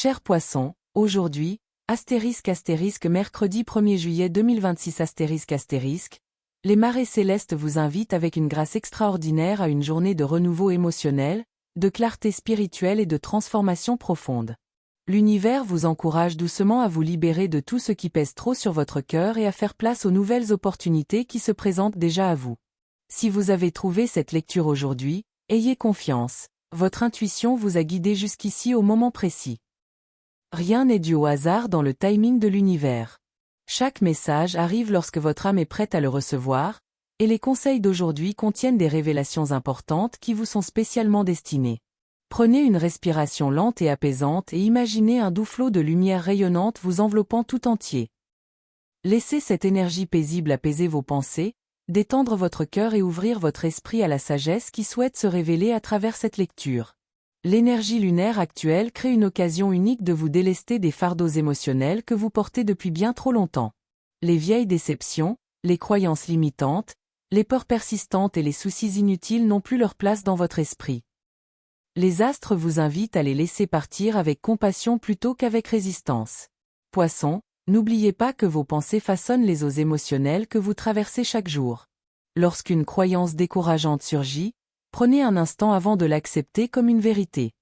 Chers poissons, aujourd'hui, mercredi 1er juillet 2026 les marées célestes vous invitent avec une grâce extraordinaire à une journée de renouveau émotionnel, de clarté spirituelle et de transformation profonde. L'univers vous encourage doucement à vous libérer de tout ce qui pèse trop sur votre cœur et à faire place aux nouvelles opportunités qui se présentent déjà à vous. Si vous avez trouvé cette lecture aujourd'hui, ayez confiance, votre intuition vous a guidé jusqu'ici au moment précis. Rien n'est dû au hasard dans le timing de l'univers. Chaque message arrive lorsque votre âme est prête à le recevoir, et les conseils d'aujourd'hui contiennent des révélations importantes qui vous sont spécialement destinées. Prenez une respiration lente et apaisante et imaginez un doux flot de lumière rayonnante vous enveloppant tout entier. Laissez cette énergie paisible apaiser vos pensées, détendre votre cœur et ouvrir votre esprit à la sagesse qui souhaite se révéler à travers cette lecture. L'énergie lunaire actuelle crée une occasion unique de vous délester des fardeaux émotionnels que vous portez depuis bien trop longtemps. Les vieilles déceptions, les croyances limitantes, les peurs persistantes et les soucis inutiles n'ont plus leur place dans votre esprit. Les astres vous invitent à les laisser partir avec compassion plutôt qu'avec résistance. Poissons, n'oubliez pas que vos pensées façonnent les eaux émotionnelles que vous traversez chaque jour. Lorsqu'une croyance décourageante surgit, prenez un instant avant de l'accepter comme une vérité.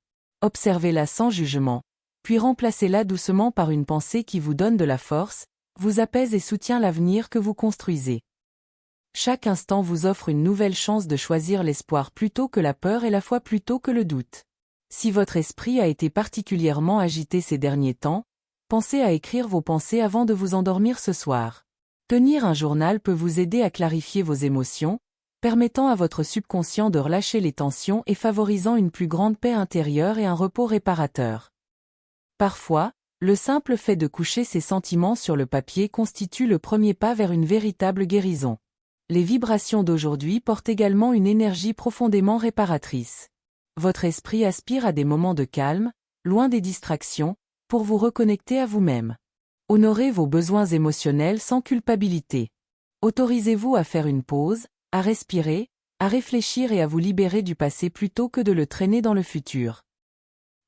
Observez-la sans jugement, puis remplacez-la doucement par une pensée qui vous donne de la force, vous apaise et soutient l'avenir que vous construisez. Chaque instant vous offre une nouvelle chance de choisir l'espoir plutôt que la peur et la foi plutôt que le doute. Si votre esprit a été particulièrement agité ces derniers temps, pensez à écrire vos pensées avant de vous endormir ce soir. Tenir un journal peut vous aider à clarifier vos émotions, permettant à votre subconscient de relâcher les tensions et favorisant une plus grande paix intérieure et un repos réparateur. Parfois, le simple fait de coucher ses sentiments sur le papier constitue le premier pas vers une véritable guérison. Les vibrations d'aujourd'hui portent également une énergie profondément réparatrice. Votre esprit aspire à des moments de calme, loin des distractions, pour vous reconnecter à vous-même. Honorez vos besoins émotionnels sans culpabilité. Autorisez-vous à faire une pause, à respirer, à réfléchir et à vous libérer du passé plutôt que de le traîner dans le futur.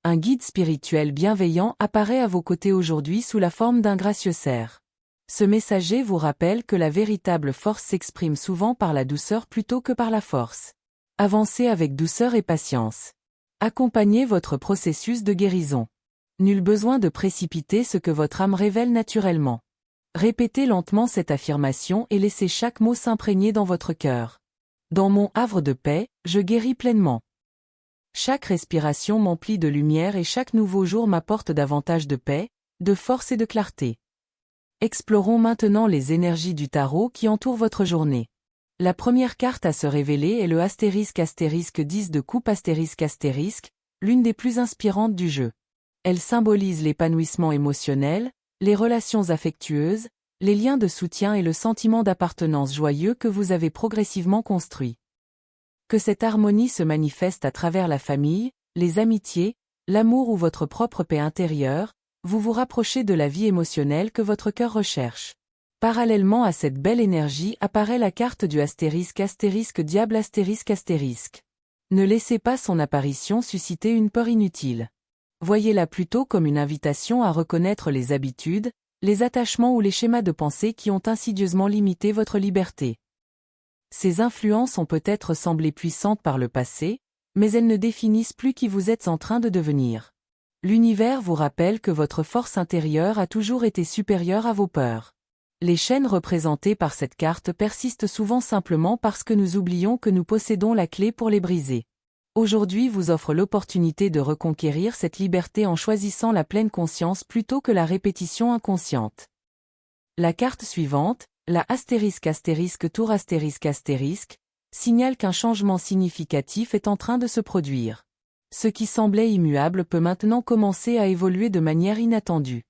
Un guide spirituel bienveillant apparaît à vos côtés aujourd'hui sous la forme d'un gracieux cerf. Ce messager vous rappelle que la véritable force s'exprime souvent par la douceur plutôt que par la force. Avancez avec douceur et patience. Accompagnez votre processus de guérison. Nul besoin de précipiter ce que votre âme révèle naturellement. Répétez lentement cette affirmation et laissez chaque mot s'imprégner dans votre cœur. Dans mon havre de paix, je guéris pleinement. Chaque respiration m'emplit de lumière et chaque nouveau jour m'apporte davantage de paix, de force et de clarté. Explorons maintenant les énergies du tarot qui entourent votre journée. La première carte à se révéler est le **10 de coupe **, l'une des plus inspirantes du jeu. Elle symbolise l'épanouissement émotionnel, les relations affectueuses, les liens de soutien et le sentiment d'appartenance joyeux que vous avez progressivement construit. Que cette harmonie se manifeste à travers la famille, les amitiés, l'amour ou votre propre paix intérieure, vous vous rapprochez de la vie émotionnelle que votre cœur recherche. Parallèlement à cette belle énergie apparaît la carte du **diable **. Ne laissez pas son apparition susciter une peur inutile. Voyez-la plutôt comme une invitation à reconnaître les habitudes, les attachements ou les schémas de pensée qui ont insidieusement limité votre liberté. Ces influences ont peut-être semblé puissantes par le passé, mais elles ne définissent plus qui vous êtes en train de devenir. L'univers vous rappelle que votre force intérieure a toujours été supérieure à vos peurs. Les chaînes représentées par cette carte persistent souvent simplement parce que nous oublions que nous possédons la clé pour les briser. Aujourd'hui vous offre l'opportunité de reconquérir cette liberté en choisissant la pleine conscience plutôt que la répétition inconsciente. La carte suivante, la **tour **, signale qu'un changement significatif est en train de se produire. Ce qui semblait immuable peut maintenant commencer à évoluer de manière inattendue.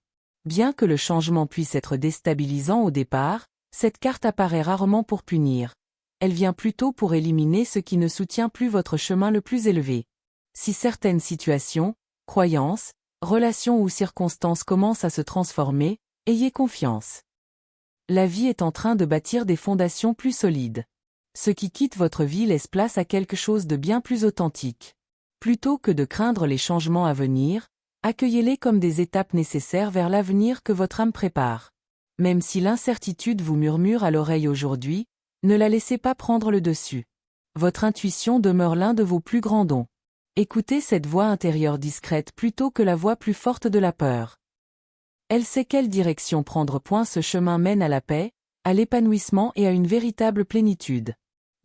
Bien que le changement puisse être déstabilisant au départ, cette carte apparaît rarement pour punir. Elle vient plutôt pour éliminer ce qui ne soutient plus votre chemin le plus élevé. Si certaines situations, croyances, relations ou circonstances commencent à se transformer, ayez confiance. La vie est en train de bâtir des fondations plus solides. Ce qui quitte votre vie laisse place à quelque chose de bien plus authentique. Plutôt que de craindre les changements à venir, Accueillez-les comme des étapes nécessaires vers l'avenir que votre âme prépare. Même si l'incertitude vous murmure à l'oreille aujourd'hui, ne la laissez pas prendre le dessus. Votre intuition demeure l'un de vos plus grands dons. Écoutez cette voix intérieure discrète plutôt que la voix plus forte de la peur. Elle sait quelle direction prendre. Ce chemin mène à la paix, à l'épanouissement et à une véritable plénitude.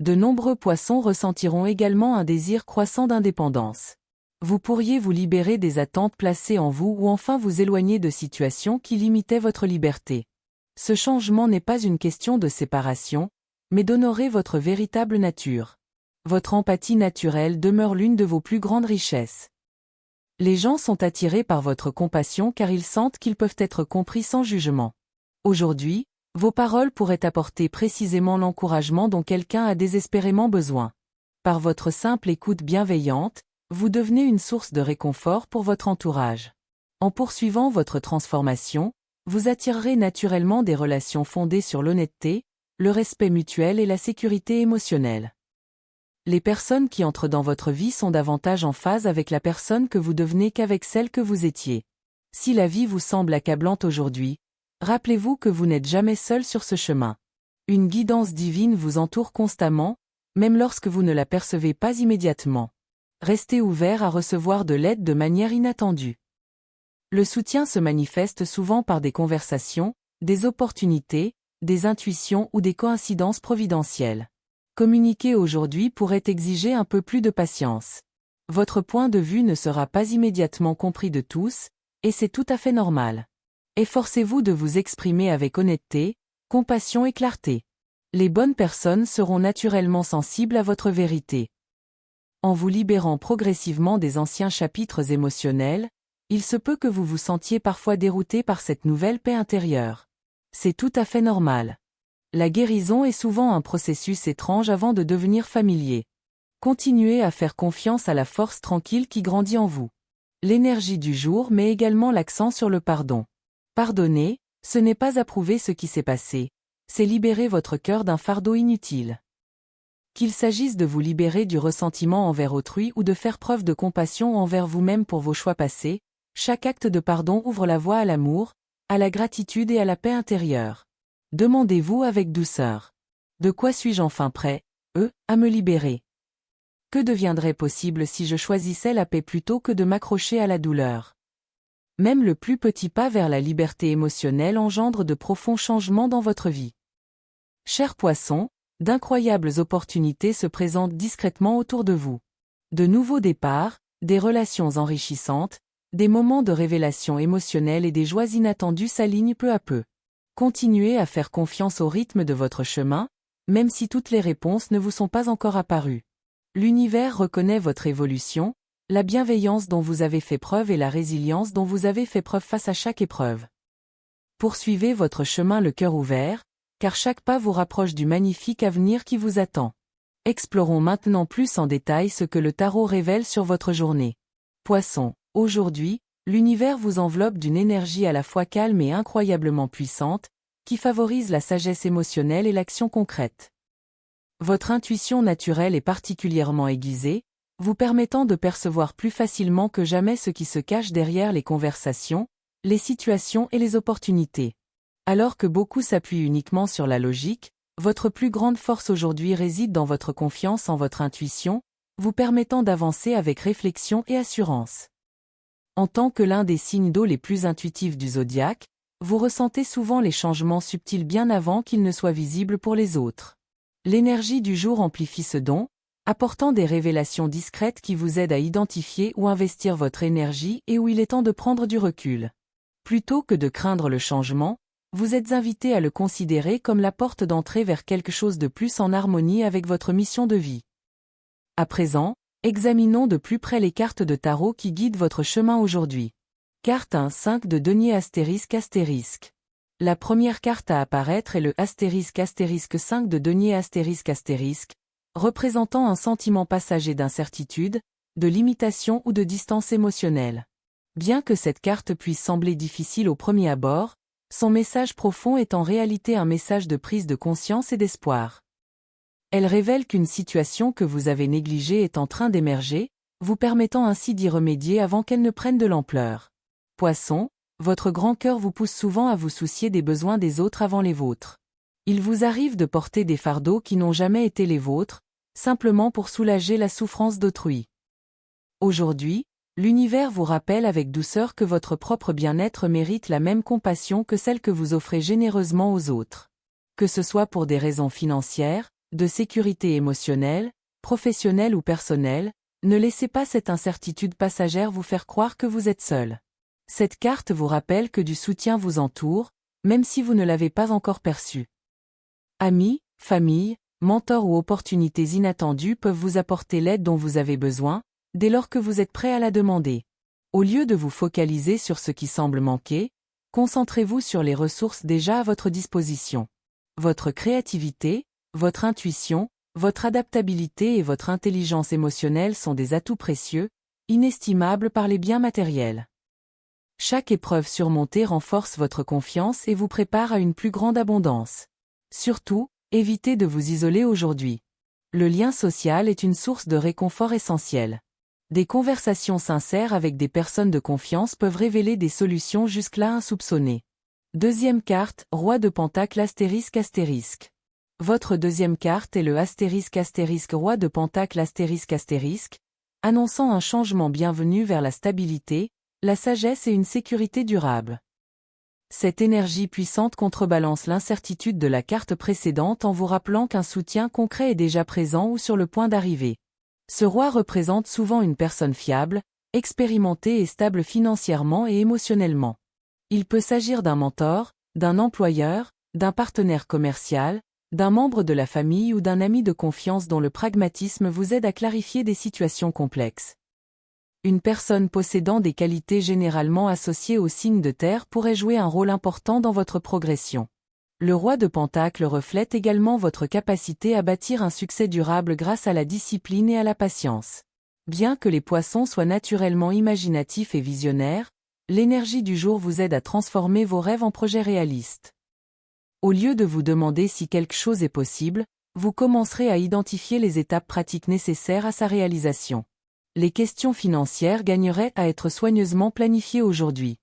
De nombreux poissons ressentiront également un désir croissant d'indépendance. Vous pourriez vous libérer des attentes placées en vous ou enfin vous éloigner de situations qui limitaient votre liberté. Ce changement n'est pas une question de séparation, mais d'honorer votre véritable nature. Votre empathie naturelle demeure l'une de vos plus grandes richesses. Les gens sont attirés par votre compassion car ils sentent qu'ils peuvent être compris sans jugement. Aujourd'hui, vos paroles pourraient apporter précisément l'encouragement dont quelqu'un a désespérément besoin. Par votre simple écoute bienveillante, vous devenez une source de réconfort pour votre entourage. En poursuivant votre transformation, vous attirerez naturellement des relations fondées sur l'honnêteté, le respect mutuel et la sécurité émotionnelle. Les personnes qui entrent dans votre vie sont davantage en phase avec la personne que vous devenez qu'avec celle que vous étiez. Si la vie vous semble accablante aujourd'hui, rappelez-vous que vous n'êtes jamais seul sur ce chemin. Une guidance divine vous entoure constamment, même lorsque vous ne la percevez pas immédiatement. Restez ouvert à recevoir de l'aide de manière inattendue. Le soutien se manifeste souvent par des conversations, des opportunités, des intuitions ou des coïncidences providentielles. Communiquer aujourd'hui pourrait exiger un peu plus de patience. Votre point de vue ne sera pas immédiatement compris de tous, et c'est tout à fait normal. Efforcez-vous de vous exprimer avec honnêteté, compassion et clarté. Les bonnes personnes seront naturellement sensibles à votre vérité. En vous libérant progressivement des anciens chapitres émotionnels, il se peut que vous vous sentiez parfois dérouté par cette nouvelle paix intérieure. C'est tout à fait normal. La guérison est souvent un processus étrange avant de devenir familier. Continuez à faire confiance à la force tranquille qui grandit en vous. L'énergie du jour met également l'accent sur le pardon. Pardonner, ce n'est pas approuver ce qui s'est passé, c'est libérer votre cœur d'un fardeau inutile. Qu'il s'agisse de vous libérer du ressentiment envers autrui ou de faire preuve de compassion envers vous-même pour vos choix passés, chaque acte de pardon ouvre la voie à l'amour, à la gratitude et à la paix intérieure. Demandez-vous avec douceur. De quoi suis-je enfin prêt, à me libérer? Que deviendrait possible si je choisissais la paix plutôt que de m'accrocher à la douleur? Même le plus petit pas vers la liberté émotionnelle engendre de profonds changements dans votre vie. Chers poissons, d'incroyables opportunités se présentent discrètement autour de vous. De nouveaux départs, des relations enrichissantes, des moments de révélation émotionnelle et des joies inattendues s'alignent peu à peu. Continuez à faire confiance au rythme de votre chemin, même si toutes les réponses ne vous sont pas encore apparues. L'univers reconnaît votre évolution, la bienveillance dont vous avez fait preuve et la résilience dont vous avez fait preuve face à chaque épreuve. Poursuivez votre chemin le cœur ouvert, car chaque pas vous rapproche du magnifique avenir qui vous attend. Explorons maintenant plus en détail ce que le tarot révèle sur votre journée. Poisson, aujourd'hui, l'univers vous enveloppe d'une énergie à la fois calme et incroyablement puissante, qui favorise la sagesse émotionnelle et l'action concrète. Votre intuition naturelle est particulièrement aiguisée, vous permettant de percevoir plus facilement que jamais ce qui se cache derrière les conversations, les situations et les opportunités. Alors que beaucoup s'appuient uniquement sur la logique, votre plus grande force aujourd'hui réside dans votre confiance en votre intuition, vous permettant d'avancer avec réflexion et assurance. En tant que l'un des signes d'eau les plus intuitifs du zodiaque, vous ressentez souvent les changements subtils bien avant qu'ils ne soient visibles pour les autres. L'énergie du jour amplifie ce don, apportant des révélations discrètes qui vous aident à identifier où investir votre énergie et où il est temps de prendre du recul. Plutôt que de craindre le changement, vous êtes invité à le considérer comme la porte d'entrée vers quelque chose de plus en harmonie avec votre mission de vie. À présent, examinons de plus près les cartes de tarot qui guident votre chemin aujourd'hui. Carte 1 5 de denier ***. La première carte à apparaître est le ***5 de denier ***, représentant un sentiment passager d'incertitude, de limitation ou de distance émotionnelle. Bien que cette carte puisse sembler difficile au premier abord, son message profond est en réalité un message de prise de conscience et d'espoir. Elle révèle qu'une situation que vous avez négligée est en train d'émerger, vous permettant ainsi d'y remédier avant qu'elle ne prenne de l'ampleur. Poisson, votre grand cœur vous pousse souvent à vous soucier des besoins des autres avant les vôtres. Il vous arrive de porter des fardeaux qui n'ont jamais été les vôtres, simplement pour soulager la souffrance d'autrui. Aujourd'hui, l'univers vous rappelle avec douceur que votre propre bien-être mérite la même compassion que celle que vous offrez généreusement aux autres. Que ce soit pour des raisons financières, de sécurité émotionnelle, professionnelle ou personnelle, ne laissez pas cette incertitude passagère vous faire croire que vous êtes seul. Cette carte vous rappelle que du soutien vous entoure, même si vous ne l'avez pas encore perçu. Amis, famille, mentors ou opportunités inattendues peuvent vous apporter l'aide dont vous avez besoin, dès lors que vous êtes prêt à la demander. Au lieu de vous focaliser sur ce qui semble manquer, concentrez-vous sur les ressources déjà à votre disposition. Votre créativité, votre intuition, votre adaptabilité et votre intelligence émotionnelle sont des atouts précieux, inestimables par les biens matériels. Chaque épreuve surmontée renforce votre confiance et vous prépare à une plus grande abondance. Surtout, évitez de vous isoler aujourd'hui. Le lien social est une source de réconfort essentielle. Des conversations sincères avec des personnes de confiance peuvent révéler des solutions jusque-là insoupçonnées. Deuxième carte, Roi de Pentacle astérisque astérisque. Votre deuxième carte est le astérisque astérisque Roi de Pentacle astérisque astérisque, annonçant un changement bienvenu vers la stabilité, la sagesse et une sécurité durable. Cette énergie puissante contrebalance l'incertitude de la carte précédente en vous rappelant qu'un soutien concret est déjà présent ou sur le point d'arriver. Ce roi représente souvent une personne fiable, expérimentée et stable financièrement et émotionnellement. Il peut s'agir d'un mentor, d'un employeur, d'un partenaire commercial, d'un membre de la famille ou d'un ami de confiance dont le pragmatisme vous aide à clarifier des situations complexes. Une personne possédant des qualités généralement associées au signe de terre pourrait jouer un rôle important dans votre progression. Le roi de Pentacle reflète également votre capacité à bâtir un succès durable grâce à la discipline et à la patience. Bien que les poissons soient naturellement imaginatifs et visionnaires, l'énergie du jour vous aide à transformer vos rêves en projets réalistes. Au lieu de vous demander si quelque chose est possible, vous commencerez à identifier les étapes pratiques nécessaires à sa réalisation. Les questions financières gagneraient à être soigneusement planifiées aujourd'hui.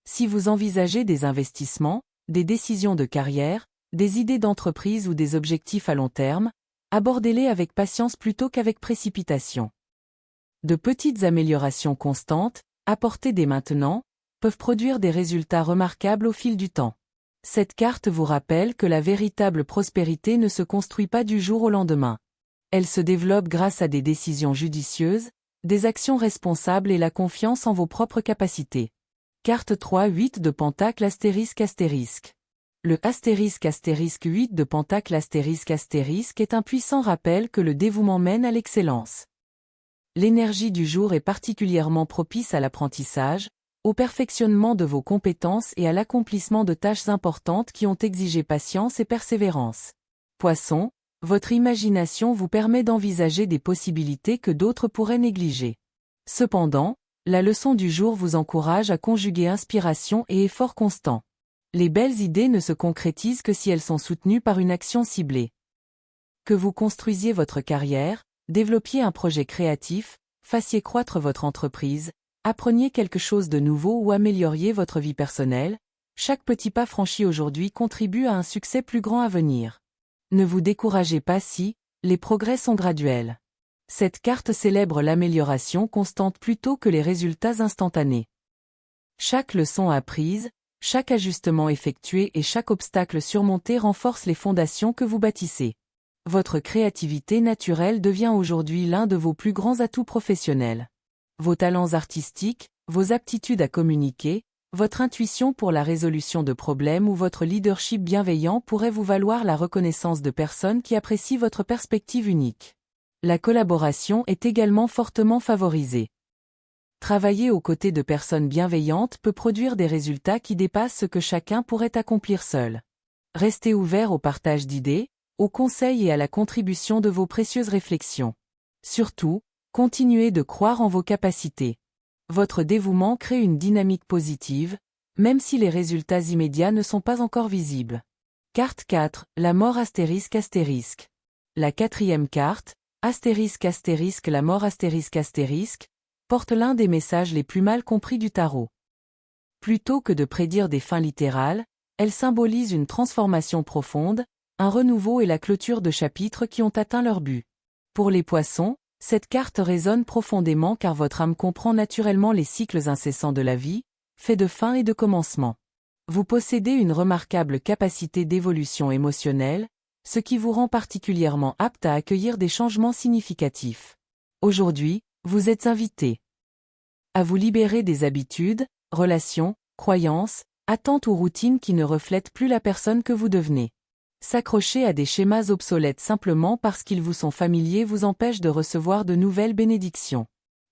Si vous envisagez des investissements, des décisions de carrière, des idées d'entreprise ou des objectifs à long terme, abordez-les avec patience plutôt qu'avec précipitation. De petites améliorations constantes, apportées dès maintenant, peuvent produire des résultats remarquables au fil du temps. Cette carte vous rappelle que la véritable prospérité ne se construit pas du jour au lendemain. Elle se développe grâce à des décisions judicieuses, des actions responsables et la confiance en vos propres capacités. Carte 3 8 de Pentacle astérisque astérisque. Le astérisque astérisque 8 de Pentacle astérisque astérisque est un puissant rappel que le dévouement mène à l'excellence. L'énergie du jour est particulièrement propice à l'apprentissage, au perfectionnement de vos compétences et à l'accomplissement de tâches importantes qui ont exigé patience et persévérance. Poisson, votre imagination vous permet d'envisager des possibilités que d'autres pourraient négliger. Cependant, la leçon du jour vous encourage à conjuguer inspiration et effort constant. Les belles idées ne se concrétisent que si elles sont soutenues par une action ciblée. Que vous construisiez votre carrière, développiez un projet créatif, fassiez croître votre entreprise, appreniez quelque chose de nouveau ou amélioriez votre vie personnelle, chaque petit pas franchi aujourd'hui contribue à un succès plus grand à venir. Ne vous découragez pas si, les progrès sont graduels. Cette carte célèbre l'amélioration constante plutôt que les résultats instantanés. Chaque leçon apprise, chaque ajustement effectué et chaque obstacle surmonté renforce les fondations que vous bâtissez. Votre créativité naturelle devient aujourd'hui l'un de vos plus grands atouts professionnels. Vos talents artistiques, vos aptitudes à communiquer, votre intuition pour la résolution de problèmes ou votre leadership bienveillant pourraient vous valoir la reconnaissance de personnes qui apprécient votre perspective unique. La collaboration est également fortement favorisée. Travailler aux côtés de personnes bienveillantes peut produire des résultats qui dépassent ce que chacun pourrait accomplir seul. Restez ouvert au partage d'idées, aux conseils et à la contribution de vos précieuses réflexions. Surtout, continuez de croire en vos capacités. Votre dévouement crée une dynamique positive, même si les résultats immédiats ne sont pas encore visibles. Carte 4, la mort astérisque astérisque. La quatrième carte, astérisque astérisque la mort astérisque astérisque, porte l'un des messages les plus mal compris du tarot. Plutôt que de prédire des fins littérales, elle symbolise une transformation profonde, un renouveau et la clôture de chapitres qui ont atteint leur but. Pour les Poissons, cette carte résonne profondément car votre âme comprend naturellement les cycles incessants de la vie, faits de fin et de commencement. Vous possédez une remarquable capacité d'évolution émotionnelle, ce qui vous rend particulièrement apte à accueillir des changements significatifs. Aujourd'hui, vous êtes invité à vous libérer des habitudes, relations, croyances, attentes ou routines qui ne reflètent plus la personne que vous devenez. S'accrocher à des schémas obsolètes simplement parce qu'ils vous sont familiers vous empêche de recevoir de nouvelles bénédictions.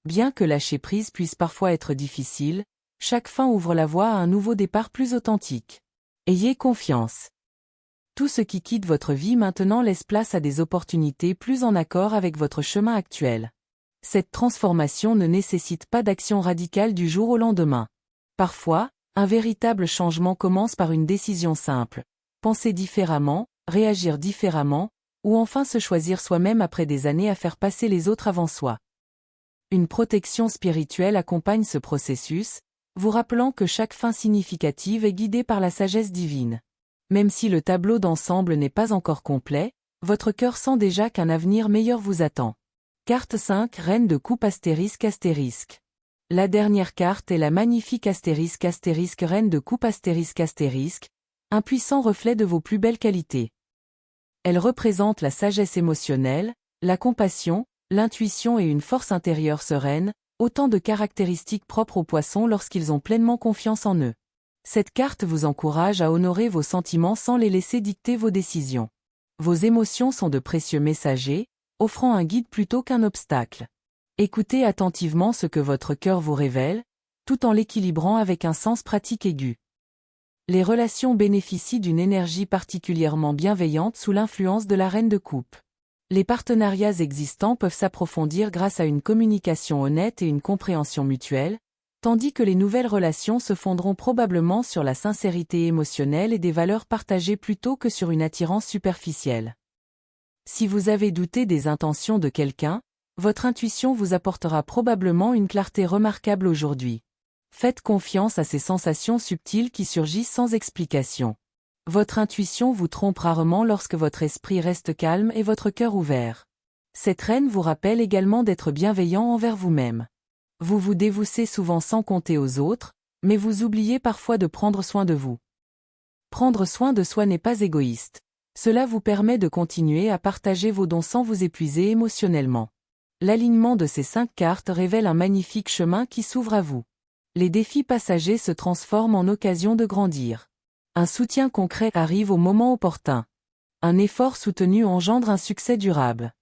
Bien que lâcher prise puisse parfois être difficile, chaque fin ouvre la voie à un nouveau départ plus authentique. Ayez confiance. Tout ce qui quitte votre vie maintenant laisse place à des opportunités plus en accord avec votre chemin actuel. Cette transformation ne nécessite pas d'action radicale du jour au lendemain. Parfois, un véritable changement commence par une décision simple. Penser différemment, réagir différemment, ou enfin se choisir soi-même après des années à faire passer les autres avant soi. Une protection spirituelle accompagne ce processus, vous rappelant que chaque fin significative est guidée par la sagesse divine. Même si le tableau d'ensemble n'est pas encore complet, votre cœur sent déjà qu'un avenir meilleur vous attend. Carte 5, Reine de coupe astérisque astérisque. La dernière carte est la magnifique astérisque astérisque Reine de coupe astérisque astérisque, un puissant reflet de vos plus belles qualités. Elle représente la sagesse émotionnelle, la compassion, l'intuition et une force intérieure sereine, autant de caractéristiques propres aux Poissons lorsqu'ils ont pleinement confiance en eux. Cette carte vous encourage à honorer vos sentiments sans les laisser dicter vos décisions. Vos émotions sont de précieux messagers, offrant un guide plutôt qu'un obstacle. Écoutez attentivement ce que votre cœur vous révèle, tout en l'équilibrant avec un sens pratique aigu. Les relations bénéficient d'une énergie particulièrement bienveillante sous l'influence de la Reine de coupe. Les partenariats existants peuvent s'approfondir grâce à une communication honnête et une compréhension mutuelle, tandis que les nouvelles relations se fonderont probablement sur la sincérité émotionnelle et des valeurs partagées plutôt que sur une attirance superficielle. Si vous avez douté des intentions de quelqu'un, votre intuition vous apportera probablement une clarté remarquable aujourd'hui. Faites confiance à ces sensations subtiles qui surgissent sans explication. Votre intuition vous trompe rarement lorsque votre esprit reste calme et votre cœur ouvert. Cette reine vous rappelle également d'être bienveillant envers vous-même. Vous vous dévoussez souvent sans compter aux autres, mais vous oubliez parfois de prendre soin de vous. Prendre soin de soi n'est pas égoïste. Cela vous permet de continuer à partager vos dons sans vous épuiser émotionnellement. L'alignement de ces 5 cartes révèle un magnifique chemin qui s'ouvre à vous. Les défis passagers se transforment en occasion de grandir. Un soutien concret arrive au moment opportun. Un effort soutenu engendre un succès durable.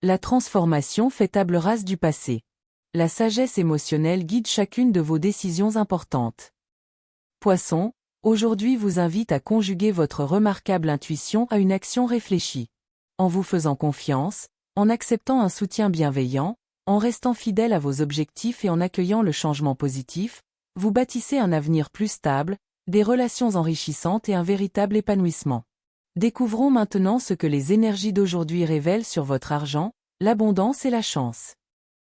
La transformation fait table rase du passé. La sagesse émotionnelle guide chacune de vos décisions importantes. Poissons, aujourd'hui vous invite à conjuguer votre remarquable intuition à une action réfléchie. En vous faisant confiance, en acceptant un soutien bienveillant, en restant fidèle à vos objectifs et en accueillant le changement positif, vous bâtissez un avenir plus stable, des relations enrichissantes et un véritable épanouissement. Découvrons maintenant ce que les énergies d'aujourd'hui révèlent sur votre argent, l'abondance et la chance.